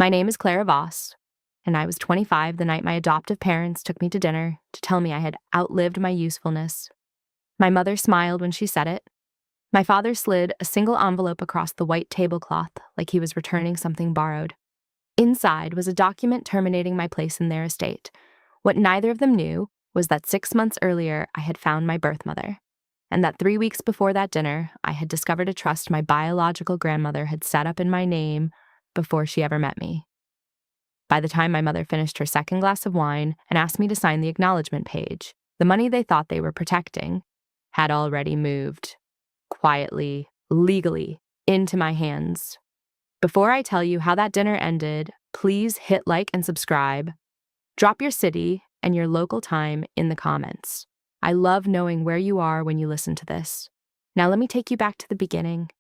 My name is Clara Voss, and I was 25 the night my adoptive parents took me to dinner to tell me I had outlived my usefulness. My mother smiled when she said it. My father slid a single envelope across the white tablecloth like he was returning something borrowed. Inside was a document terminating my place in their estate. What neither of them knew was that 6 months earlier I had found my birth mother, and that 3 weeks before that dinner I had discovered a trust my biological grandmother had set up in my name before she ever met me. By the time my mother finished her second glass of wine and asked me to sign the acknowledgement page, the money they thought they were protecting had already moved, quietly, legally, into my hands. Before I tell you how that dinner ended, please hit like and subscribe. Drop your city and your local time in the comments. I love knowing where you are when you listen to this. Now let me take you back to the beginning.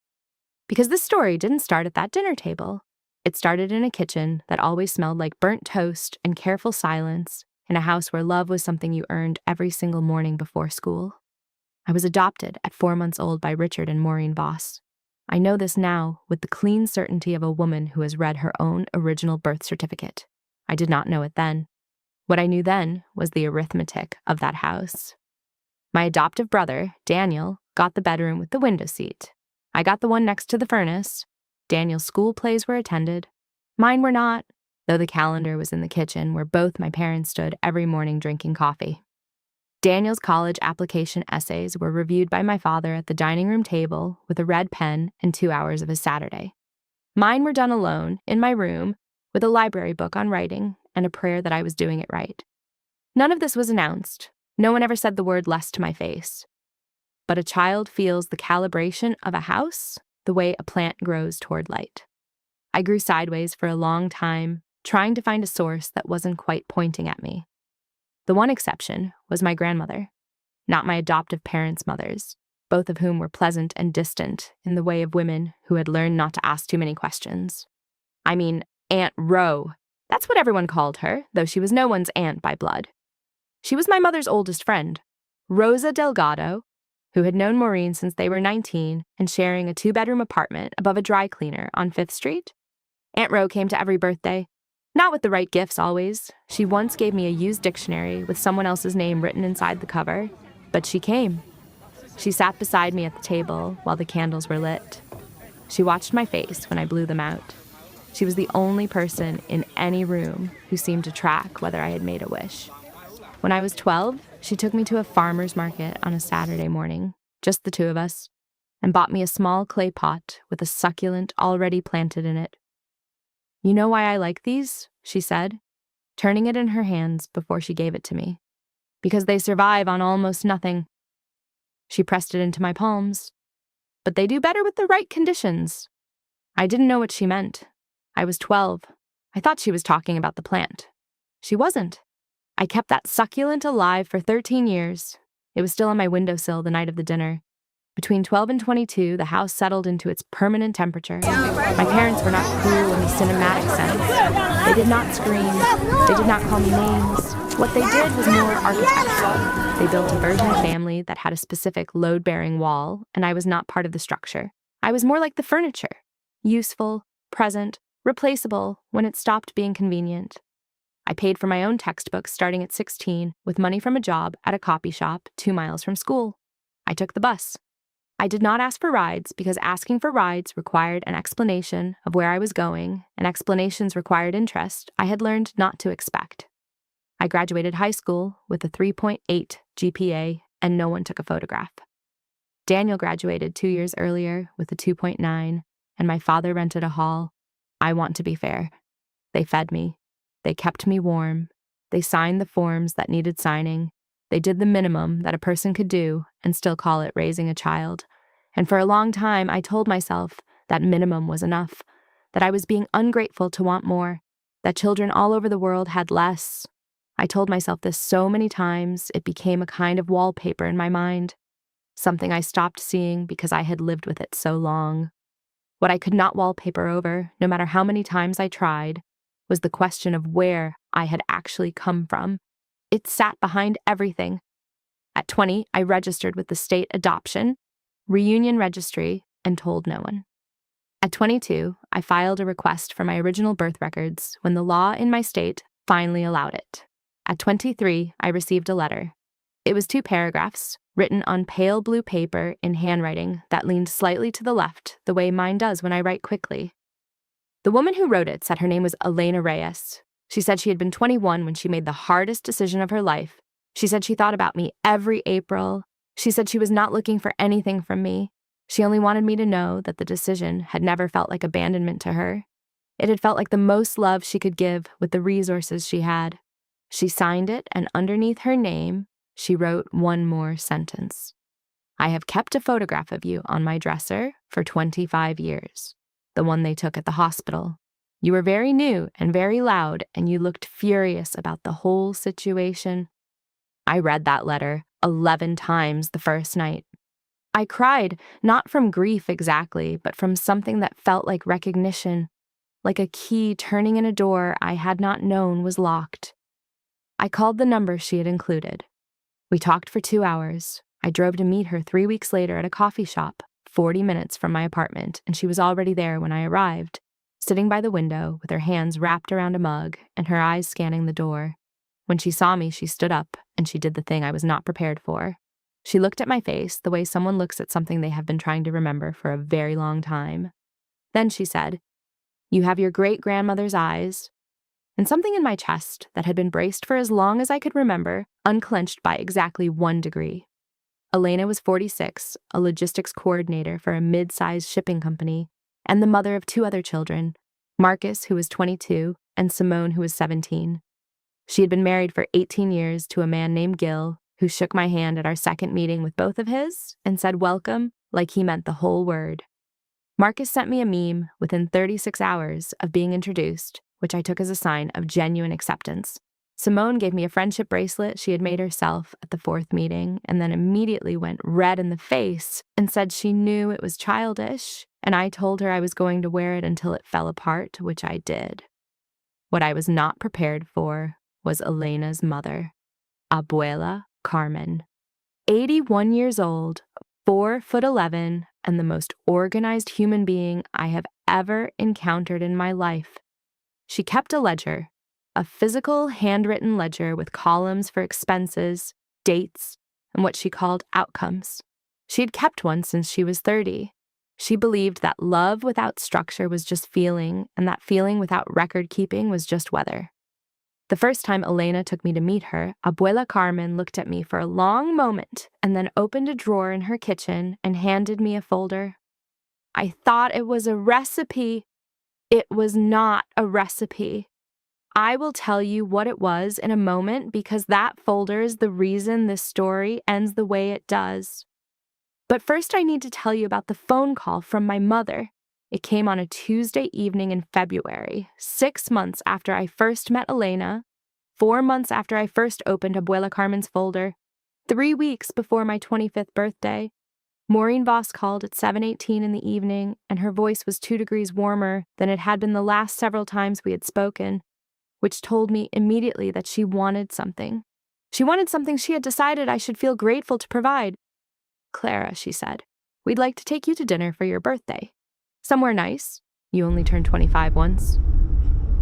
Because this story didn't start at that dinner table. It started in a kitchen that always smelled like burnt toast and careful silence, in a house where love was something you earned every single morning before school. I was adopted at 4 months old by Richard and Maureen Voss. I know this now with the clean certainty of a woman who has read her own original birth certificate. I did not know it then. What I knew then was the arithmetic of that house. My adoptive brother, Daniel, got the bedroom with the window seat. I got the one next to the furnace. Daniel's school plays were attended. Mine were not, though the calendar was in the kitchen where both my parents stood every morning drinking coffee. Daniel's college application essays were reviewed by my father at the dining room table with a red pen and 2 hours of his Saturday. Mine were done alone, in my room, with a library book on writing and a prayer that I was doing it right. None of this was announced. No one ever said the word less to my face. But a child feels the calibration of a house the way a plant grows toward light. I grew sideways for a long time, trying to find a source that wasn't quite pointing at me. The one exception was my grandmother, not my adoptive parents' mothers, both of whom were pleasant and distant in the way of women who had learned not to ask too many questions. I mean, Aunt Ro. That's what everyone called her, though she was no one's aunt by blood. She was my mother's oldest friend, Rosa Delgado, who had known Maureen since they were 19 and sharing a 2-bedroom apartment above a dry cleaner on 5th Street. Aunt Ro came to every birthday. Not with the right gifts always. She once gave me a used dictionary with someone else's name written inside the cover, but she came. She sat beside me at the table while the candles were lit. She watched my face when I blew them out. She was the only person in any room who seemed to track whether I had made a wish. When I was 12, she took me to a farmer's market on a Saturday morning, just the two of us, and bought me a small clay pot with a succulent already planted in it. "You know why I like these?" she said, turning it in her hands before she gave it to me. "Because they survive on almost nothing." She pressed it into my palms. "But they do better with the right conditions." I didn't know what she meant. I was 12. I thought she was talking about the plant. She wasn't. I kept that succulent alive for 13 years. It was still on my windowsill the night of the dinner. Between 12 and 22, the house settled into its permanent temperature. My parents were not cruel in the cinematic sense. They did not scream. They did not call me names. What they did was more architectural. They built a version of family that had a specific load-bearing wall, and I was not part of the structure. I was more like the furniture. Useful, present, replaceable when it stopped being convenient. I paid for my own textbooks starting at 16 with money from a job at a copy shop 2 miles from school. I took the bus. I did not ask for rides because asking for rides required an explanation of where I was going, and explanations required interest I had learned not to expect. I graduated high school with a 3.8 GPA, and no one took a photograph. Daniel graduated 2 years earlier with a 2.9, and my father rented a hall. I want to be fair. They fed me. They kept me warm. They signed the forms that needed signing. They did the minimum that a person could do and still call it raising a child. And for a long time, I told myself that minimum was enough, that I was being ungrateful to want more, that children all over the world had less. I told myself this so many times, it became a kind of wallpaper in my mind, something I stopped seeing because I had lived with it so long. What I could not wallpaper over, no matter how many times I tried, was the question of where I had actually come from. It sat behind everything. At 20, I registered with the state adoption, reunion registry, and told no one. At 22, I filed a request for my original birth records when the law in my state finally allowed it. At 23, I received a letter. It was 2 paragraphs, written on pale blue paper in handwriting that leaned slightly to the left, the way mine does when I write quickly. The woman who wrote it said her name was Elena Reyes. She said she had been 21 when she made the hardest decision of her life. She said she thought about me every April. She said she was not looking for anything from me. She only wanted me to know that the decision had never felt like abandonment to her. It had felt like the most love she could give with the resources she had. She signed it, and underneath her name, she wrote one more sentence. I have kept a photograph of you on my dresser for 25 years, the one they took at the hospital. You were very new and very loud, and you looked furious about the whole situation. I read that letter 11 times the first night. I cried, not from grief exactly, but from something that felt like recognition, like a key turning in a door I had not known was locked. I called the number she had included. We talked for 2 hours. I drove to meet her 3 weeks later at a coffee shop, 40 minutes from my apartment, and she was already there when I arrived, sitting by the window with her hands wrapped around a mug and her eyes scanning the door. When she saw me, she stood up, and she did the thing I was not prepared for. She looked at my face the way someone looks at something they have been trying to remember for a very long time. Then she said, "You have your great-grandmother's eyes." And something in my chest that had been braced for as long as I could remember unclenched by exactly 1 degree. Elena was 46, a logistics coordinator for a mid-sized shipping company, and the mother of 2 other children, Marcus, who was 22, and Simone, who was 17. She had been married for 18 years to a man named Gil, who shook my hand at our second meeting with both of his and said welcome like he meant the whole word. Marcus sent me a meme within 36 hours of being introduced, which I took as a sign of genuine acceptance. Simone gave me a friendship bracelet she had made herself at the 4th meeting, and then immediately went red in the face and said she knew it was childish, and I told her I was going to wear it until it fell apart, which I did. What I was not prepared for was Elena's mother, Abuela Carmen. 81 years old, 4'11", and the most organized human being I have ever encountered in my life. She kept a ledger, a physical handwritten ledger with columns for expenses, dates, and what she called outcomes. She had kept one since she was 30. She believed that love without structure was just feeling, and that feeling without record keeping was just weather. The first time Elena took me to meet her, Abuela Carmen looked at me for a long moment and then opened a drawer in her kitchen and handed me a folder. I thought it was a recipe. It was not a recipe. I will tell you what it was in a moment because that folder is the reason this story ends the way it does. But first I need to tell you about the phone call from my mother. It came on a Tuesday evening in February, 6 months after I first met Elena, 4 months after I first opened Abuela Carmen's folder, 3 weeks before my 25th birthday. Maureen Voss called at 7:18 in the evening, and her voice was 2 degrees warmer than it had been the last several times we had spoken, which told me immediately that she wanted something. She wanted something she had decided I should feel grateful to provide. "Clara," she said, "we'd like to take you to dinner for your birthday. Somewhere nice. You only turned 25 once."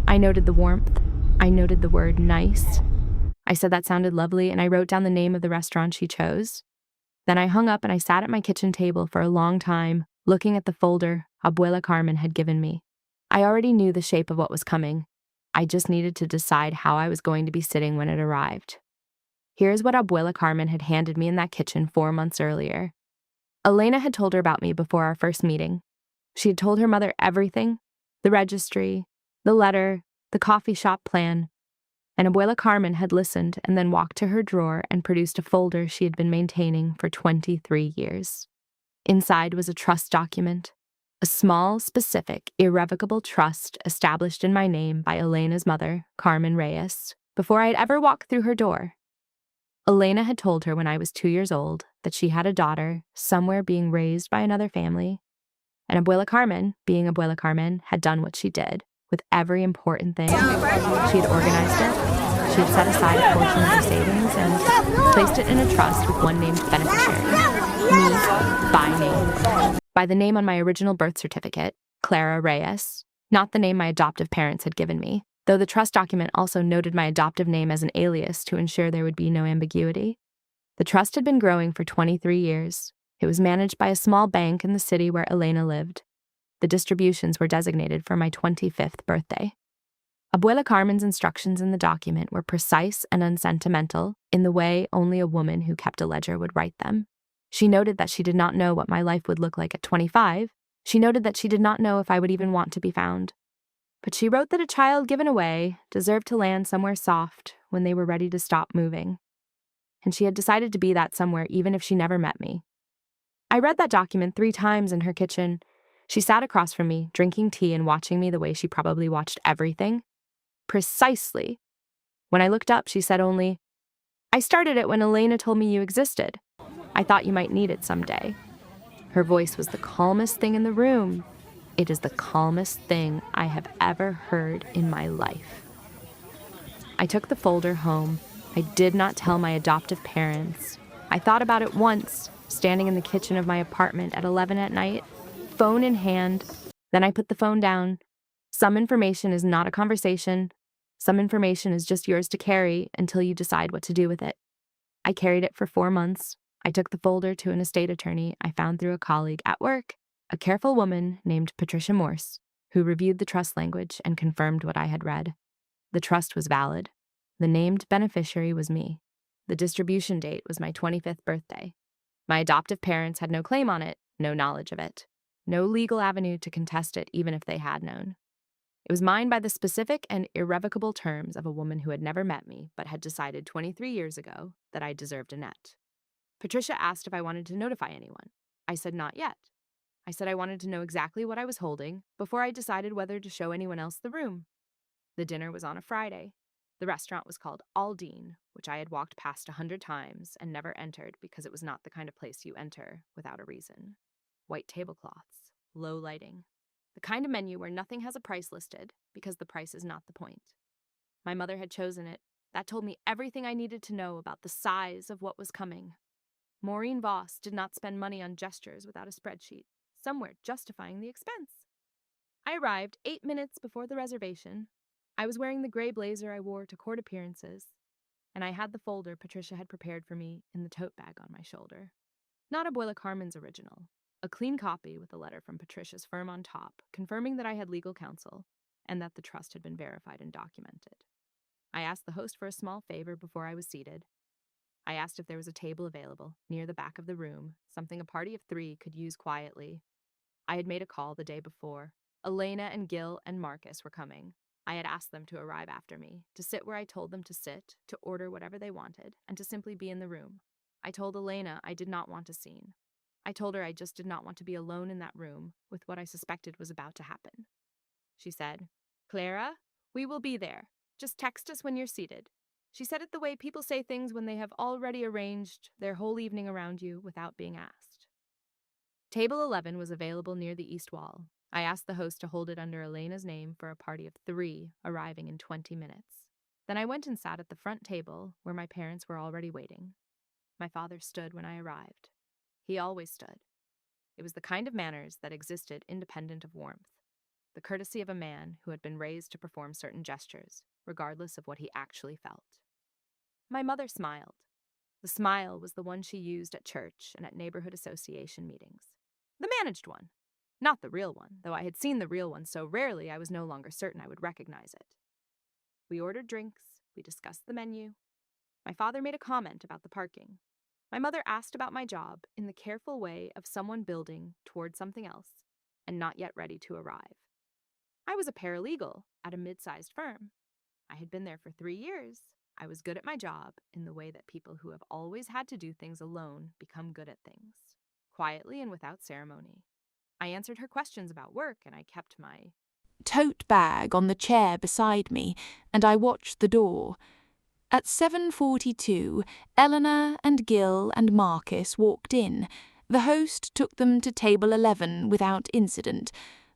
I noted the warmth. I noted the word nice. I said that sounded lovely, and I wrote down the name of the restaurant she chose. Then I hung up and I sat at my kitchen table for a long time, looking at the folder Abuela Carmen had given me. I already knew the shape of what was coming. I just needed to decide how I was going to be sitting when it arrived. Here's what Abuela Carmen had handed me in that kitchen 4 months earlier. Elena had told her about me before our first meeting. She had told her mother everything, the registry, the letter, the coffee shop plan, and Abuela Carmen had listened and then walked to her drawer and produced a folder she had been maintaining for 23 years. Inside was a trust document, a small, specific, irrevocable trust established in my name by Elena's mother, Carmen Reyes, before I had ever walked through her door. Elena had told her when I was 2 years old that she had a daughter somewhere being raised by another family, and Abuela Carmen, being Abuela Carmen, had done what she did with every important thing. She had organized it, she had set aside a portion of her savings and placed it in a trust with one named beneficiary, me, by name. By the name on my original birth certificate, Clara Reyes, not the name my adoptive parents had given me, though the trust document also noted my adoptive name as an alias to ensure there would be no ambiguity. The trust had been growing for 23 years. It was managed by a small bank in the city where Elena lived. The distributions were designated for my 25th birthday. Abuela Carmen's instructions in the document were precise and unsentimental in the way only a woman who kept a ledger would write them. She noted that she did not know what my life would look like at 25. She noted that she did not know if I would even want to be found. But she wrote that a child given away deserved to land somewhere soft when they were ready to stop moving. And she had decided to be that somewhere even if she never met me. I read that document 3 times in her kitchen. She sat across from me, drinking tea and watching me the way she probably watched everything. Precisely. When I looked up, she said only, "I started it when Elena told me you existed. I thought you might need it someday." Her voice was the calmest thing in the room. It is the calmest thing I have ever heard in my life. I took the folder home. I did not tell my adoptive parents. I thought about it once, standing in the kitchen of my apartment at 11 at night, phone in hand. Then I put the phone down. Some information is not a conversation. Some information is just yours to carry until you decide what to do with it. I carried it for 4 months. I took the folder to an estate attorney I found through a colleague at work, a careful woman named Patricia Morse, who reviewed the trust language and confirmed what I had read. The trust was valid. The named beneficiary was me. The distribution date was my 25th birthday. My adoptive parents had no claim on it, no knowledge of it, no legal avenue to contest it even if they had known. It was mine by the specific and irrevocable terms of a woman who had never met me but had decided 23 years ago that I deserved a net. Patricia asked if I wanted to notify anyone. I said not yet. I said I wanted to know exactly what I was holding before I decided whether to show anyone else the room. The dinner was on a Friday. The restaurant was called Aldine, which I had walked past 100 times and never entered because it was not the kind of place you enter without a reason. White tablecloths, low lighting. The kind of menu where nothing has a price listed because the price is not the point. My mother had chosen it. That told me everything I needed to know about the size of what was coming. Maureen Voss did not spend money on gestures without a spreadsheet, somewhere justifying the expense. I arrived 8 minutes before the reservation. I was wearing the gray blazer I wore to court appearances, and I had the folder Patricia had prepared for me in the tote bag on my shoulder. Not Abuela Carmen's original. A clean copy with a letter from Patricia's firm on top, confirming that I had legal counsel and that the trust had been verified and documented. I asked the host for a small favor before I was seated. I asked if there was a table available near the back of the room, something a party of 3 could use quietly. I had made a call the day before. Elena and Gil and Marcus were coming. I had asked them to arrive after me, to sit where I told them to sit, to order whatever they wanted, and to simply be in the room. I told Elena I did not want a scene. I told her I just did not want to be alone in that room with what I suspected was about to happen. She said, "Clara, we will be there. Just text us when you're seated." She said it the way people say things when they have already arranged their whole evening around you without being asked. Table 11 was available near the east wall. I asked the host to hold it under Elena's name for a party of 3 arriving in 20 minutes. Then I went and sat at the front table where my parents were already waiting. My father stood when I arrived. He always stood. It was the kind of manners that existed independent of warmth, the courtesy of a man who had been raised to perform certain gestures, regardless of what he actually felt. My mother smiled. The smile was the one she used at church and at neighborhood association meetings. The managed one. Not the real one, though I had seen the real one so rarely I was no longer certain I would recognize it. We ordered drinks. We discussed the menu. My father made a comment about the parking. My mother asked about my job in the careful way of someone building toward something else and not yet ready to arrive. I was a paralegal at a mid-sized firm. I had been there for 3 years. I was good at my job in the way that people who have always had to do things alone become good at things, quietly and without ceremony. I answered her questions about work, and I kept my tote bag on the chair beside me, and I watched the door. At 7:42, Eleanor and Gil and Marcus walked in. The host took them to table 11 without incident.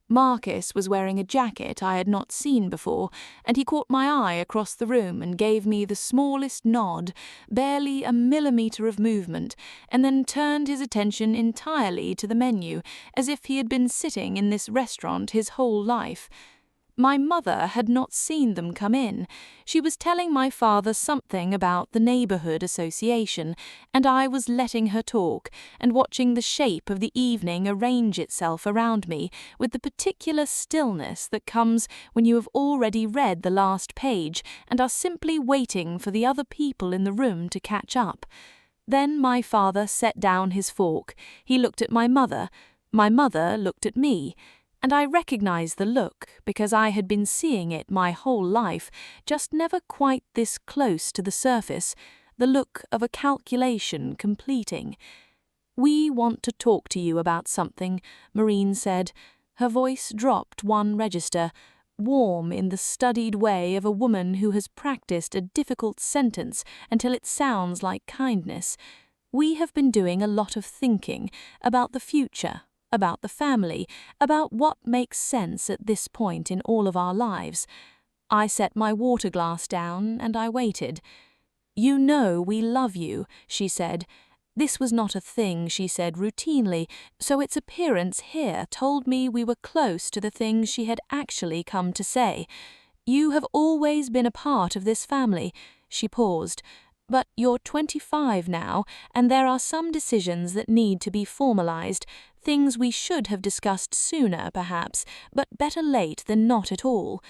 Marcus was wearing a jacket I had not seen before, and he caught my eye across the room and gave me the smallest nod, barely a millimetre of movement, and then turned his attention entirely to the menu, as if he had been sitting in this restaurant his whole life. My mother had not seen them come in. She was telling my father something about the neighborhood association, and I was letting her talk and watching the shape of the evening arrange itself around me with the particular stillness that comes when you have already read the last page and are simply waiting for the other people in the room to catch up. Then my father set down his fork. He looked at my mother looked at me, and I recognized the look because I had been seeing it my whole life, just never quite this close to the surface, the look of a calculation completing. "We want to talk to you about something," Maureen said. Her voice dropped one register, warm in the studied way of a woman who has practiced a difficult sentence until it sounds like kindness. "We have been doing a lot of thinking about the future, about the family, about what makes sense at this point in all of our lives." I set my water glass down and I waited. "You know we love you," she said. This was not a thing she said routinely, so its appearance here told me we were close to the things she had actually come to say. "You have always been a part of this family." She paused. "But you're 25 now, and there are some decisions that need to be formalized, things we should have discussed sooner, perhaps, but better late than not at all."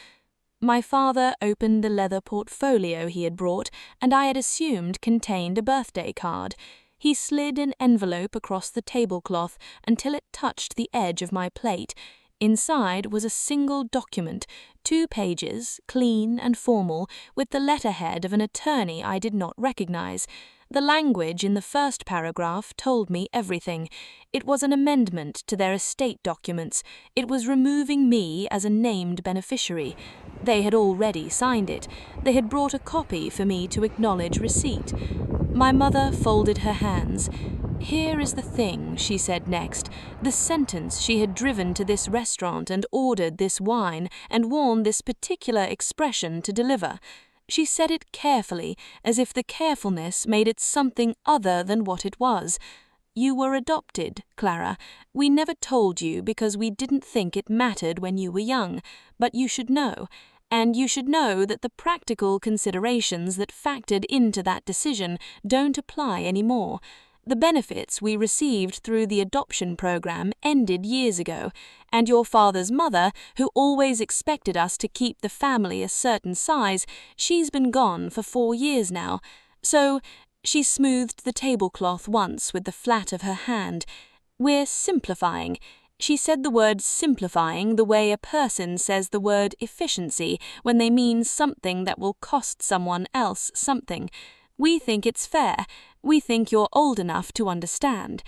My father opened the leather portfolio he had brought, and I had assumed contained a birthday card. He slid an envelope across the tablecloth until it touched the edge of my plate. Inside was a single document, 2 pages, clean and formal, with the letterhead of an attorney I did not recognize. The language in the first paragraph told me everything. It was an amendment to their estate documents. It was removing me as a named beneficiary. They had already signed it. They had brought a copy for me to acknowledge receipt. My mother folded her hands. "Here is the thing," she said next, the sentence she had driven to this restaurant and ordered this wine and worn this particular expression to deliver. She said it carefully, as if the carefulness made it something other than what it was. "You were adopted, Clara. We never told you because we didn't think it mattered when you were young, but you should know. And you should know that the practical considerations that factored into that decision don't apply anymore. The benefits we received through the adoption program ended years ago, and your father's mother, who always expected us to keep the family a certain size, she's been gone for 4 years now. So," she smoothed the tablecloth once with the flat of her hand, "we're simplifying." She said the word simplifying the way a person says the word efficiency when they mean something that will cost someone else something. "We think it's fair. We think you're old enough to understand."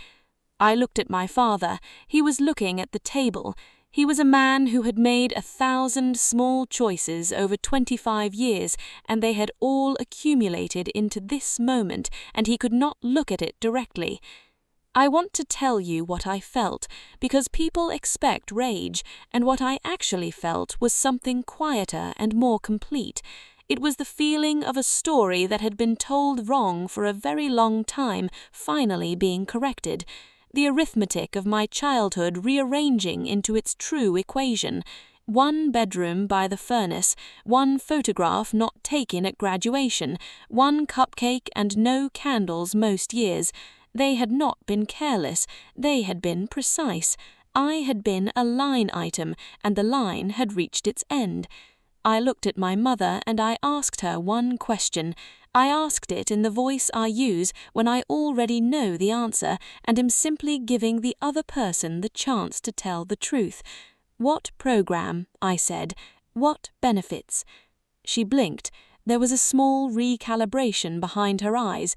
I looked at my father. He was looking at the table. He was a man who had made 1,000 small choices over 25 years, and they had all accumulated into this moment, and he could not look at it directly. "I want to tell you what I felt, because people expect rage, and what I actually felt was something quieter and more complete. It was the feeling of a story that had been told wrong for a very long time finally being corrected, the arithmetic of my childhood rearranging into its true equation. 1 bedroom by the furnace, 1 photograph not taken at graduation, 1 cupcake and no candles most years. They had not been careless, they had been precise. I had been a line item, and the line had reached its end. I looked at my mother and I asked her one question. I asked it in the voice I use when I already know the answer and am simply giving the other person the chance to tell the truth. "What program?" I said. "What benefits?" She blinked. There was a small recalibration behind her eyes.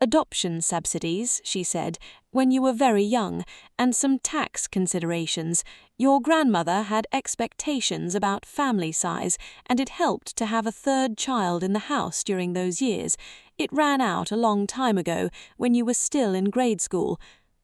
"Adoption subsidies," she said, "when you were very young, and some tax considerations. Your grandmother had expectations about family size, and it helped to have a 3rd child in the house during those years. It ran out a long time ago, when you were still in grade school."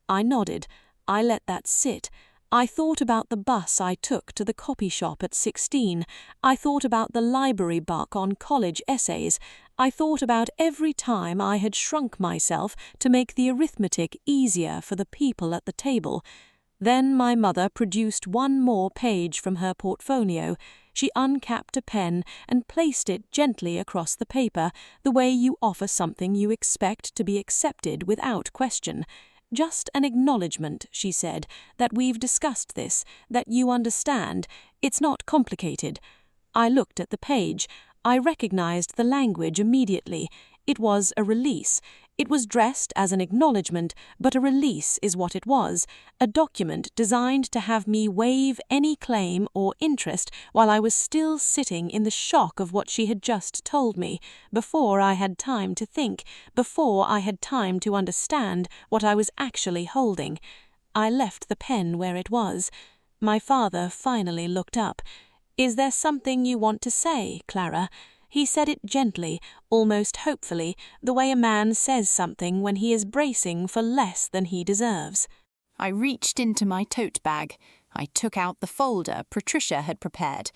I nodded. I let that sit. I thought about the bus I took to the copy shop at 16. I thought about the library buck on college essays. I thought about every time I had shrunk myself to make the arithmetic easier for the people at the table. Then my mother produced one more page from her portfolio. She uncapped a pen and placed it gently across the paper, the way you offer something you expect to be accepted without question. "Just an acknowledgement," she said, "that we've discussed this, that you understand. It's not complicated." I looked at the page. I recognized the language immediately. It was a release. It was dressed as an acknowledgement, but a release is what it was, a document designed to have me waive any claim or interest while I was still sitting in the shock of what she had just told me, before I had time to think, before I had time to understand what I was actually holding. I left the pen where it was. My father finally looked up. "Is there something you want to say, Clara?" He said it gently, almost hopefully, the way a man says something when he is bracing for less than he deserves. I reached into my tote bag. I took out the folder Patricia had prepared.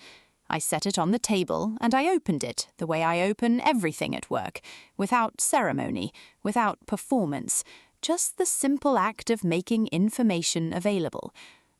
I set it on the table and I opened it the way I open everything at work, without ceremony, without performance, just the simple act of making information available.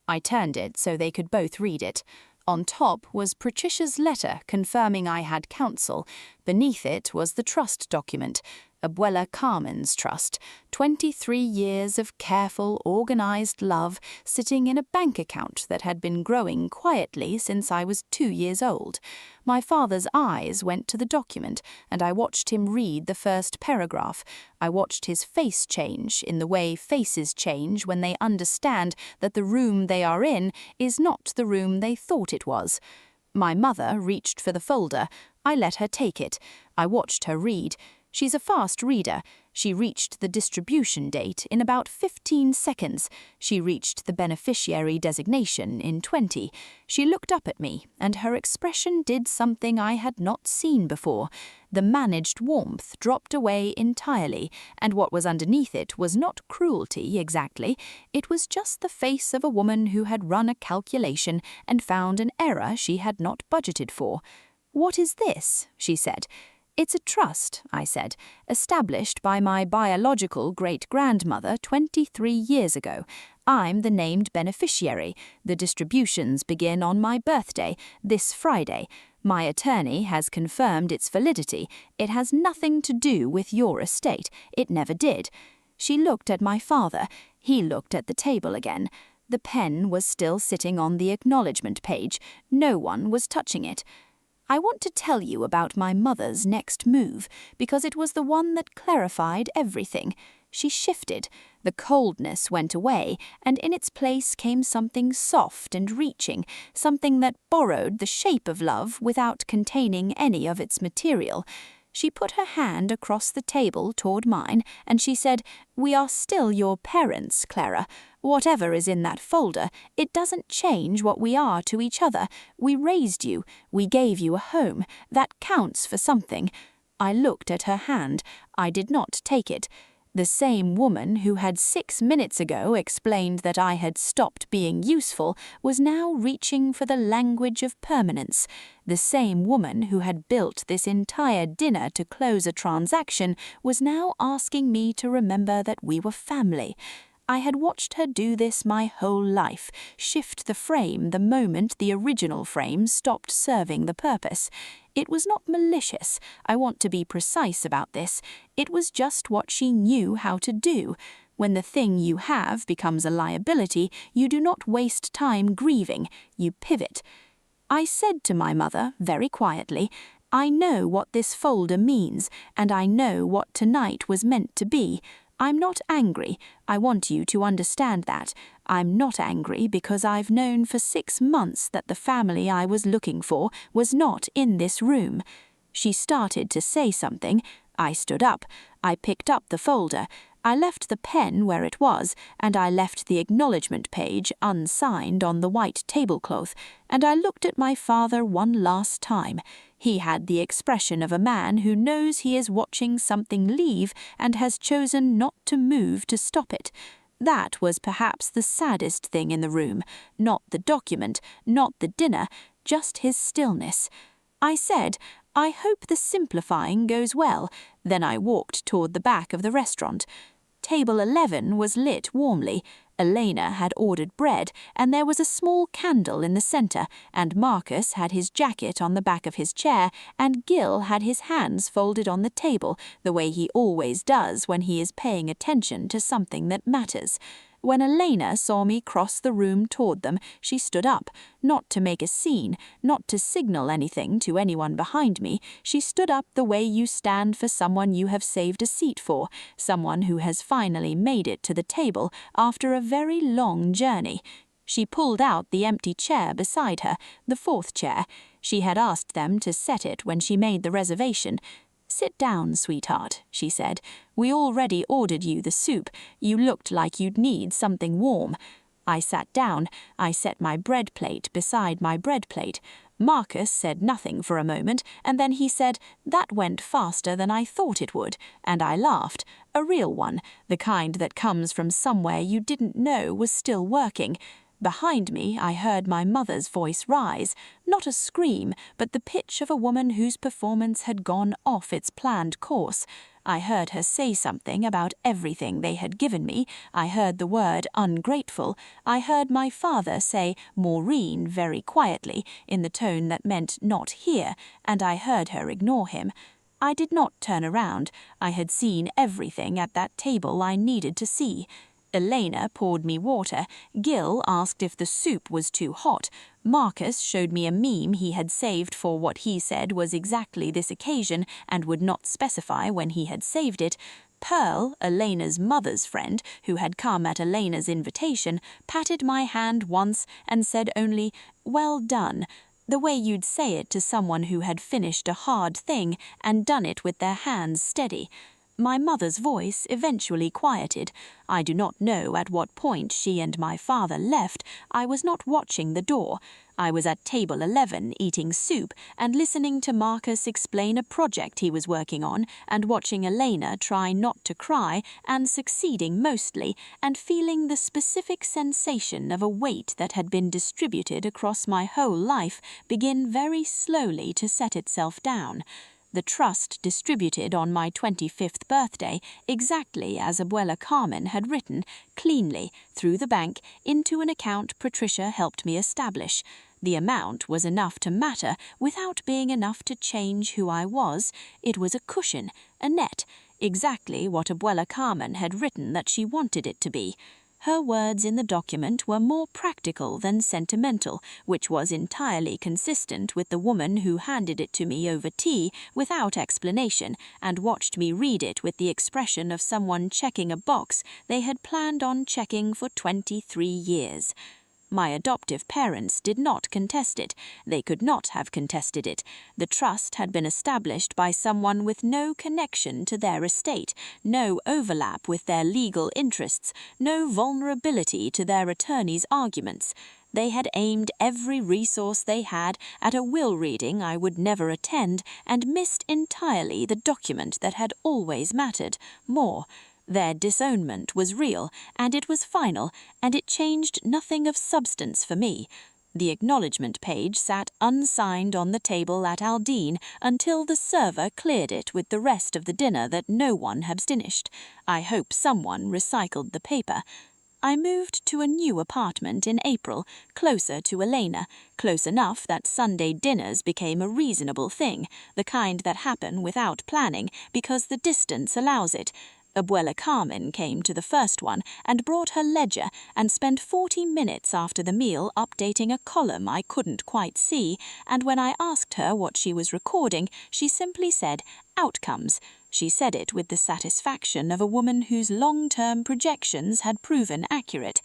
I turned it so they could both read it. On top was Patricia's letter confirming I had counsel. Beneath it was the trust document, Abuela Carmen's trust, 23 years of careful, organized love sitting in a bank account that had been growing quietly since I was 2 years old. My father's eyes went to the document, and I watched him read the first paragraph. I watched his face change in the way faces change when they understand that the room they are in is not the room they thought it was. My mother reached for the folder. I let her take it. I watched her read. She's a fast reader. She reached the distribution date in about 15 seconds. She reached the beneficiary designation in 20. She looked up at me, and her expression did something I had not seen before. The managed warmth dropped away entirely, and what was underneath it was not cruelty exactly. It was just the face of a woman who had run a calculation and found an error she had not budgeted for. "What is this?" she said. "It's a trust," I said, "established by my biological great-grandmother 23 years ago. I'm the named beneficiary. The distributions begin on my birthday, this Friday. My attorney has confirmed its validity. It has nothing to do with your estate. It never did." She looked at my father. He looked at the table again. The pen was still sitting on the acknowledgement page. No one was touching it. I want to tell you about my mother's next move, because it was the one that clarified everything. She shifted. The coldness went away, and in its place came something soft and reaching, something that borrowed the shape of love without containing any of its material. She put her hand across the table toward mine, and she said, "We are still your parents, Clara. Whatever is in that folder, it doesn't change what we are to each other. We raised you. We gave you a home. That counts for something." I looked at her hand. I did not take it. The same woman who had 6 minutes ago explained that I had stopped being useful was now reaching for the language of permanence. The same woman who had built this entire dinner to close a transaction was now asking me to remember that we were family. I had watched her do this my whole life, shift the frame the moment the original frame stopped serving the purpose. It was not malicious. I want to be precise about this. It was just what she knew how to do. When the thing you have becomes a liability, you do not waste time grieving. You pivot. I said to my mother, very quietly, "I know what this folder means, and I know what tonight was meant to be. I'm not angry. I want you to understand that. I'm not angry because I've known for 6 months that the family I was looking for was not in this room." She started to say something. I stood up. I picked up the folder. I left the pen where it was, and I left the acknowledgement page unsigned on the white tablecloth, and I looked at my father one last time. He had the expression of a man who knows he is watching something leave and has chosen not to move to stop it. That was perhaps the saddest thing in the room, not the document, not the dinner, just his stillness. I said, "I hope the simplifying goes well." Then I walked toward the back of the restaurant. Table 11 was lit warmly. Elena had ordered bread, and there was a small candle in the center, and Marcus had his jacket on the back of his chair, and Gil had his hands folded on the table, the way he always does when he is paying attention to something that matters. When Elena saw me cross the room toward them, she stood up, not to make a scene, not to signal anything to anyone behind me. She stood up the way you stand for someone you have saved a seat for, someone who has finally made it to the table after a very long journey. She pulled out the empty chair beside her, the fourth chair. She had asked them to set it when she made the reservation. "Sit down, sweetheart," she said. "We already ordered you the soup. You looked like you'd need something warm." I sat down. I set my bread plate beside my bread plate. Marcus said nothing for a moment, and then he said, "That went faster than I thought it would," and I laughed. A real one, the kind that comes from somewhere you didn't know was still working. Behind me, I heard my mother's voice rise, not a scream, but the pitch of a woman whose performance had gone off its planned course. I heard her say something about everything they had given me. I heard the word ungrateful. I heard my father say Maureen very quietly, in the tone that meant not here, and I heard her ignore him. I did not turn around. I had seen everything at that table I needed to see. Elena poured me water. Gil asked if the soup was too hot. Marcus showed me a meme he had saved for what he said was exactly this occasion and would not specify when he had saved it. Pearl, Elena's mother's friend, who had come at Elena's invitation, patted my hand once and said only, "Well done," the way you'd say it to someone who had finished a hard thing and done it with their hands steady. My mother's voice eventually quieted. I do not know at what point she and my father left. I was not watching the door. I was at table 11 eating soup and listening to Marcus explain a project he was working on and watching Elena try not to cry and succeeding mostly and feeling the specific sensation of a weight that had been distributed across my whole life begin very slowly to set itself down. The trust distributed on my 25th birthday, exactly as Abuela Carmen had written, cleanly, through the bank, into an account Patricia helped me establish. The amount was enough to matter without being enough to change who I was. It was a cushion, a net, exactly what Abuela Carmen had written that she wanted it to be. Her words in the document were more practical than sentimental, which was entirely consistent with the woman who handed it to me over tea without explanation and watched me read it with the expression of someone checking a box they had planned on checking for 23 years. My adoptive parents did not contest it. They could not have contested it. The trust had been established by someone with no connection to their estate, no overlap with their legal interests, no vulnerability to their attorney's arguments. They had aimed every resource they had at a will reading I would never attend and missed entirely the document that had always mattered more. Their disownment was real, and it was final, and it changed nothing of substance for me. The acknowledgement page sat unsigned on the table at Aldine until the server cleared it with the rest of the dinner that no one had finished. I hope someone recycled the paper. I moved to a new apartment in April, closer to Elena, close enough that Sunday dinners became a reasonable thing, the kind that happen without planning because the distance allows it. Abuela Carmen came to the first one and brought her ledger and spent 40 minutes after the meal updating a column I couldn't quite see, and when I asked her what she was recording, she simply said, "Outcomes." She said it with the satisfaction of a woman whose long-term projections had proven accurate.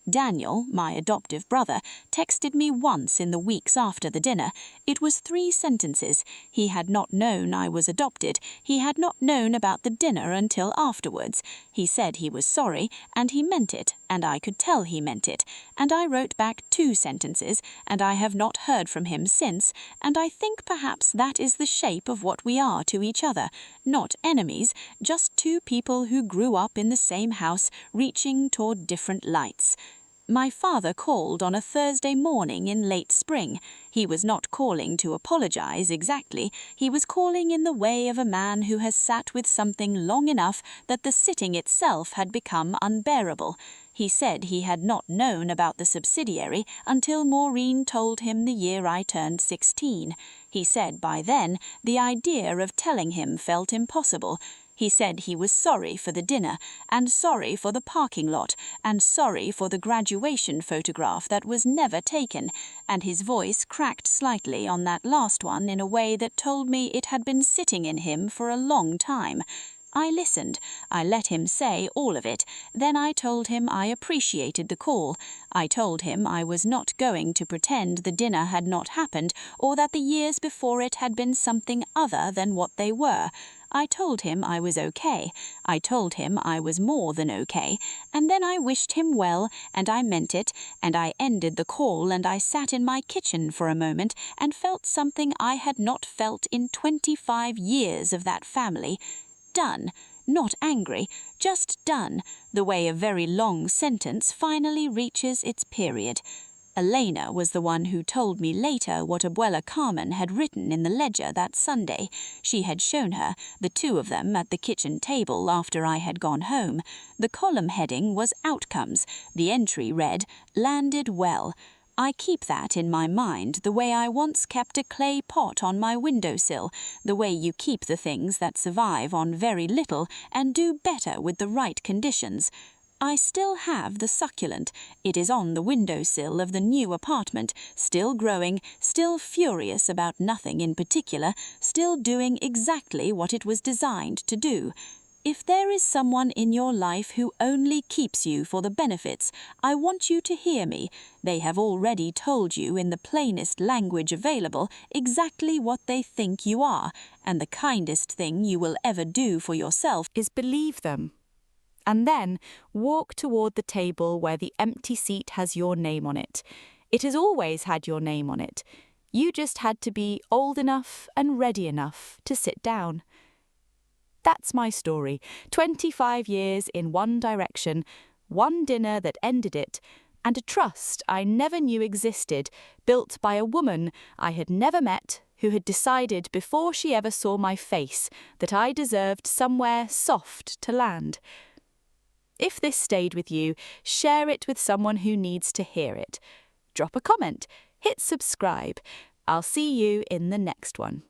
Daniel, my adoptive brother, texted me once in the weeks after the dinner. It was 3 sentences. He had not known I was adopted. He had not known about the dinner until afterwards. He said he was sorry, and he meant it, and I could tell he meant it. And I wrote back 2 sentences, and I have not heard from him since, and I think perhaps that is the shape of what we are to each other. Not enemies, just 2 people who grew up in the same house, reaching toward different lights. My father called on a Thursday morning in late spring. He was not calling to apologize exactly. He was calling in the way of a man who has sat with something long enough that the sitting itself had become unbearable. He said he had not known about the subsidiary until Maureen told him the year I turned 16. He said by then the idea of telling him felt impossible. He said he was sorry for the dinner, and sorry for the parking lot, and sorry for the graduation photograph that was never taken, and his voice cracked slightly on that last one in a way that told me it had been sitting in him for a long time. I listened. I let him say all of it. Then I told him I appreciated the call. I told him I was not going to pretend the dinner had not happened or that the years before it had been something other than what they were. I told him I was okay. I told him I was more than okay. And then I wished him well, and I meant it, and I ended the call and I sat in my kitchen for a moment and felt something I had not felt in 25 years of that family. Done. Not angry, just done, the way a very long sentence finally reaches its period. Elena was the one who told me later what Abuela Carmen had written in the ledger that Sunday. She had shown her, the two of them at the kitchen table after I had gone home. The column heading was Outcomes. The entry read, Landed well. I keep that in my mind the way I once kept a clay pot on my windowsill, the way you keep the things that survive on very little and do better with the right conditions. I still have the succulent. It is on the windowsill of the new apartment, still growing, still furious about nothing in particular, still doing exactly what it was designed to do. If there is someone in your life who only keeps you for the benefits, I want you to hear me. They have already told you in the plainest language available exactly what they think you are, and the kindest thing you will ever do for yourself is believe them. And then walk toward the table where the empty seat has your name on it. It has always had your name on it. You just had to be old enough and ready enough to sit down. That's my story. 25 years in one direction, one dinner that ended it, and a trust I never knew existed, built by a woman I had never met who had decided before she ever saw my face that I deserved somewhere soft to land. If this stayed with you, share it with someone who needs to hear it. Drop a comment, hit subscribe. I'll see you in the next one.